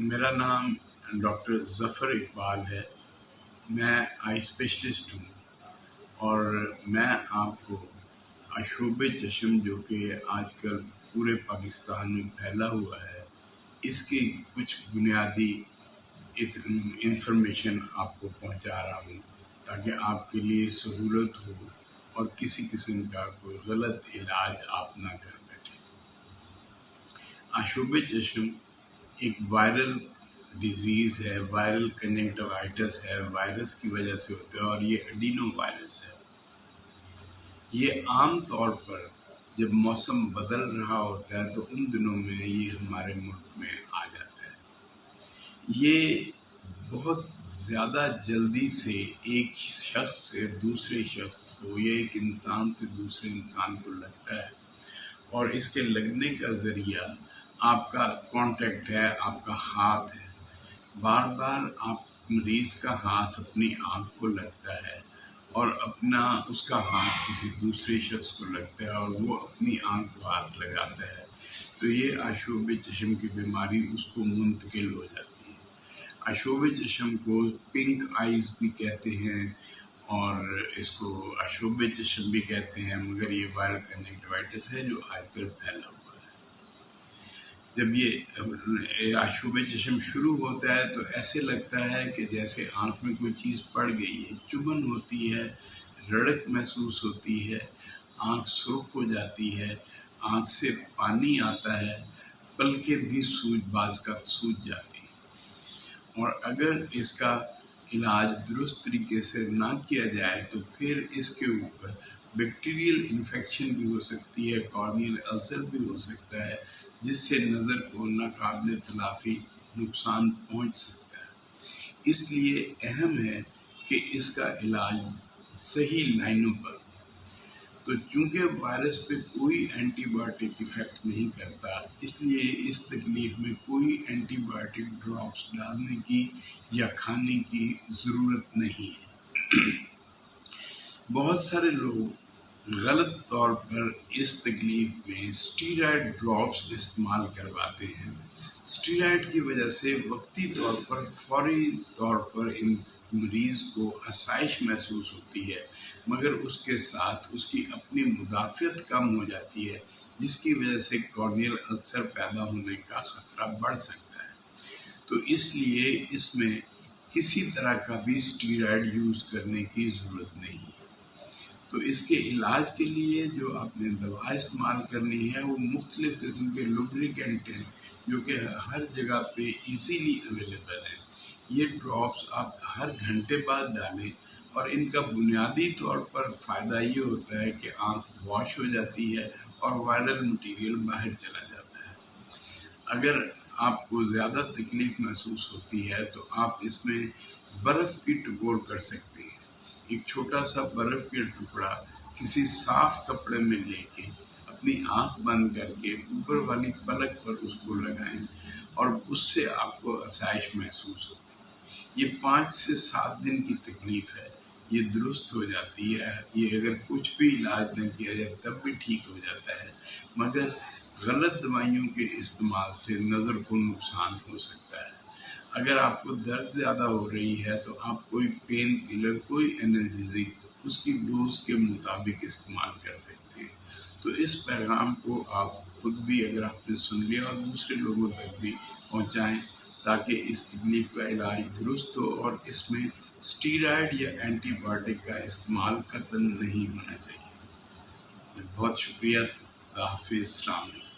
मेरा नाम डॉक्टर ज़फ़र इकबाल है। मैं आई स्पेशलिस्ट हूँ और मैं आपको आशूब चश्म जो कि आजकल पूरे पाकिस्तान में फैला हुआ है, इसकी कुछ बुनियादी इंफॉर्मेशन आपको पहुँचा रहा हूँ ताकि आपके लिए सहूलत हो और किसी किस्म का कोई गलत इलाज आप ना कर बैठे। आशूब चश्म एक वायरल डिजीज़ है, वायरल कंजंक्टिवाइटिस है, वायरस की वजह से होता है और ये एडिनो वायरस है। ये आम तौर पर जब मौसम बदल रहा होता है तो उन दिनों में ये हमारे मुल्क में आ जाता है। ये बहुत ज़्यादा जल्दी से एक शख्स से दूसरे शख्स को या एक इंसान से दूसरे इंसान को लगता है और इसके लगने का ज़रिया आपका कांटेक्ट है, आपका हाथ है। बार बार आप मरीज़ का हाथ अपनी आँख को लगता है और उसका हाथ किसी दूसरे शख्स को लगता है और वो अपनी आँख को हाथ लगाता है, तो ये आशूब चश्म की बीमारी उसको मुंतकिल हो जाती है। आशूब चश्म को पिंक आइज़ भी कहते हैं और इसको आशूब चश्म भी कहते हैं, मगर ये वायरल कंजंक्टिवाइटिस है जो आजकल फैला हुआ है। जब ये आशूब चश्म शुरू होता है तो ऐसे लगता है कि जैसे आँख में कोई चीज़ पड़ गई है, चुभन होती है, रड़क महसूस होती है, आँख सुर्ख हो जाती है, आँख से पानी आता है, पलकें भी बाज़ का सूज जाती हैं। और अगर इसका इलाज दुरुस्त तरीके से ना किया जाए तो फिर इसके ऊपर बैक्टीरियल इन्फेक्शन भी हो सकती है, कॉर्नियल अल्सर भी हो सकता है, जिससे नज़र को नाकाबिल तलाफ़ी नुकसान पहुंच सकता है। इसलिए अहम है कि इसका इलाज सही लाइनों पर, तो चूँकि वायरस पे कोई एंटीबायोटिक इफ़ेक्ट नहीं करता, इसलिए इस तकलीफ़ में कोई एंटीबायोटिक ड्रॉप्स डालने की या खाने की ज़रूरत नहीं है। बहुत सारे लोग गलत तौर पर इस तकलीफ़ में स्टीरॉयड ड्रॉप्स इस्तेमाल करवाते हैं। स्टीरॉयड की वजह से वक्ती तौर पर फौरी तौर पर इन मरीज़ को आसाइश महसूस होती है, मगर उसके साथ उसकी अपनी मुदाफ़ियत कम हो जाती है, जिसकी वजह से कॉर्नियल अल्सर पैदा होने का ख़तरा बढ़ सकता है। तो इसलिए इसमें किसी तरह का भी स्टीरॉयड यूज़ करने की ज़रूरत नहीं है। तो इसके इलाज के लिए जो आपने दवा इस्तेमाल करनी है वो मुख्तलिफ़ किस्म के लुब्रिकेंट हैं जो कि हर जगह पे इजीली अवेलेबल हैं। ये ड्रॉप्स आप हर घंटे बाद डालें और इनका बुनियादी तौर पर फ़ायदा ये होता है कि आँख वॉश हो जाती है और वायरल मटीरियल बाहर चला जाता है। अगर आपको ज़्यादा तकलीफ़ महसूस होती है तो आप इसमें बर्फ़ की टुकोर कर सकते हैं। एक छोटा सा बर्फ़ का टुकड़ा किसी साफ़ कपड़े में लेके अपनी आँख बंद करके ऊपर वाली पलक पर उसको लगाएं और उससे आपको आसाइश महसूस होगी। ये 5 से 7 दिन की तकलीफ़ है, ये दुरुस्त हो जाती है। ये अगर कुछ भी इलाज न किया जाए तब भी ठीक हो जाता है, मगर गलत दवाइयों के इस्तेमाल से नज़र को नुकसान हो सकता है। अगर आपको दर्द ज़्यादा हो रही है तो आप कोई पेन किलर, कोई एनाल्जेसिक उसकी डोज के मुताबिक इस्तेमाल कर सकते हैं। तो इस पैगाम को आप खुद भी अगर आपने सुन लिया और दूसरे लोगों तक भी पहुंचाएं ताकि इस तकलीफ़ का इलाज दुरुस्त हो और इसमें स्टीरॉयड या एंटीबायोटिक का इस्तेमाल कतई नहीं होना चाहिए। बहुत शुक्रिया। हाफ़िज़। अस्सलाम वालेकुम।